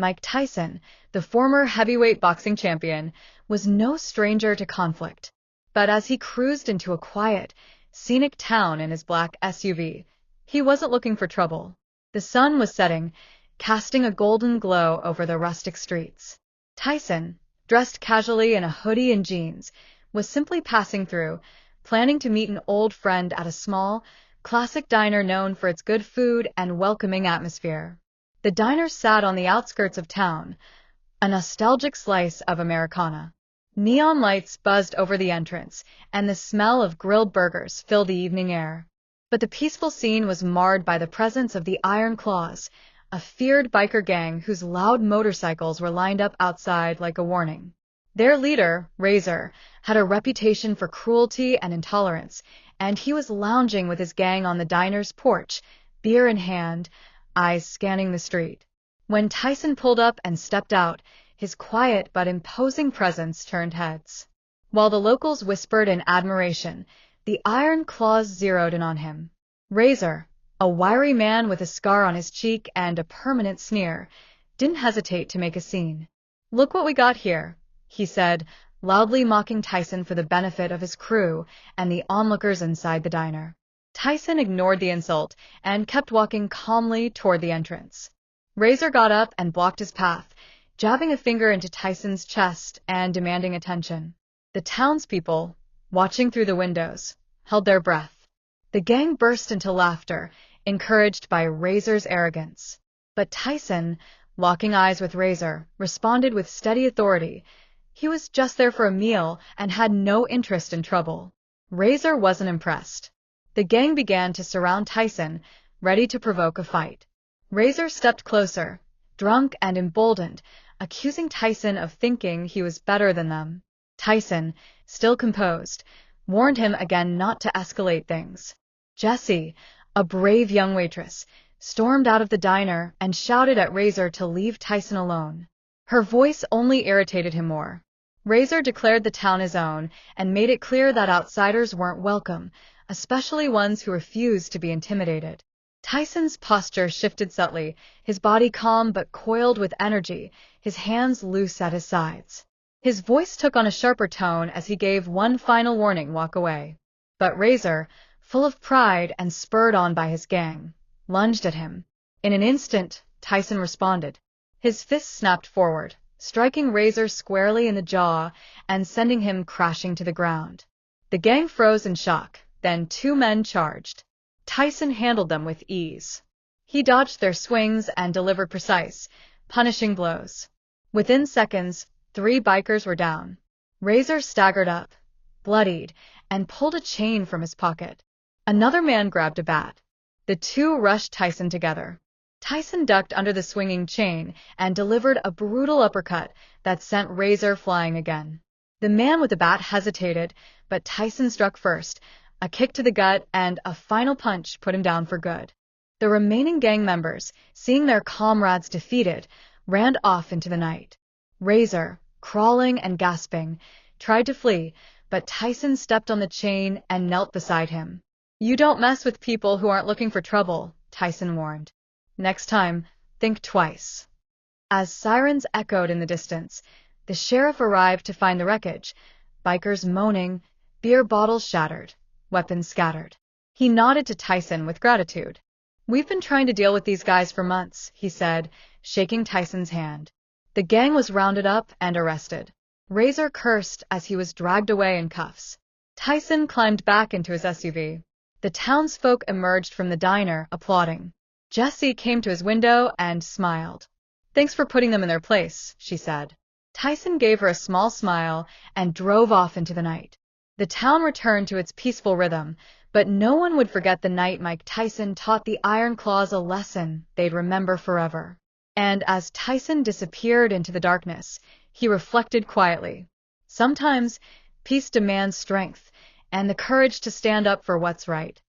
Mike Tyson, the former heavyweight boxing champion, was no stranger to conflict. But as he cruised into a quiet, scenic town in his black SUV, he wasn't looking for trouble. The sun was setting, casting a golden glow over the rustic streets. Tyson, dressed casually in a hoodie and jeans, was simply passing through, planning to meet an old friend at a small, classic diner known for its good food and welcoming atmosphere. The diner sat on the outskirts of town, a nostalgic slice of Americana. Neon lights buzzed over the entrance, and the smell of grilled burgers filled the evening air. But the peaceful scene was marred by the presence of the Iron Claws, a feared biker gang whose loud motorcycles were lined up outside like a warning. Their leader, Razor, had a reputation for cruelty and intolerance, and he was lounging with his gang on the diner's porch, beer in hand, eyes scanning the street. When Tyson pulled up and stepped out, his quiet but imposing presence turned heads. While the locals whispered in admiration, the Iron Claws zeroed in on him. Razor, a wiry man with a scar on his cheek and a permanent sneer, didn't hesitate to make a scene. "Look what we got here," he said, loudly mocking Tyson for the benefit of his crew and the onlookers inside the diner. Tyson ignored the insult and kept walking calmly toward the entrance. Razor got up and blocked his path, jabbing a finger into Tyson's chest and demanding attention. The townspeople, watching through the windows, held their breath. The gang burst into laughter, encouraged by Razor's arrogance. But Tyson, locking eyes with Razor, responded with steady authority. He was just there for a meal and had no interest in trouble. Razor wasn't impressed. The gang began to surround Tyson, ready to provoke a fight. Razor stepped closer, drunk and emboldened, accusing Tyson of thinking he was better than them. Tyson, still composed, warned him again not to escalate things. Jessie, a brave young waitress, stormed out of the diner and shouted at Razor to leave Tyson alone. Her voice only irritated him more. Razor declared the town his own and made it clear that outsiders weren't welcome, especially ones who refused to be intimidated. Tyson's posture shifted subtly, his body calm but coiled with energy, his hands loose at his sides. His voice took on a sharper tone as he gave one final warning: walk away. But Razor, full of pride and spurred on by his gang, lunged at him. In an instant, Tyson responded. His fist snapped forward, striking Razor squarely in the jaw and sending him crashing to the ground. The gang froze in shock. Then two men charged. Tyson handled them with ease. He dodged their swings and delivered precise, punishing blows. Within seconds, 3 bikers were down. Razor staggered up, bloodied, and pulled a chain from his pocket. Another man grabbed a bat. The two rushed Tyson together. Tyson ducked under the swinging chain and delivered a brutal uppercut that sent Razor flying again. The man with the bat hesitated, but Tyson struck first. A kick to the gut and a final punch put him down for good. The remaining gang members, seeing their comrades defeated, ran off into the night. Razor, crawling and gasping, tried to flee, but Tyson stepped on the chain and knelt beside him. "You don't mess with people who aren't looking for trouble," Tyson warned. "Next time, think twice." As sirens echoed in the distance, the sheriff arrived to find the wreckage, bikers moaning, beer bottles shattered, weapons scattered. He nodded to Tyson with gratitude. "We've been trying to deal with these guys for months," he said, shaking Tyson's hand. The gang was rounded up and arrested. Razor cursed as he was dragged away in cuffs. Tyson climbed back into his SUV. The townsfolk emerged from the diner, applauding. Jessie came to his window and smiled. "Thanks for putting them in their place," she said. Tyson gave her a small smile and drove off into the night. The town returned to its peaceful rhythm, but no one would forget the night Mike Tyson taught the Iron Claws a lesson they'd remember forever. And as Tyson disappeared into the darkness, he reflected quietly. Sometimes peace demands strength and the courage to stand up for what's right.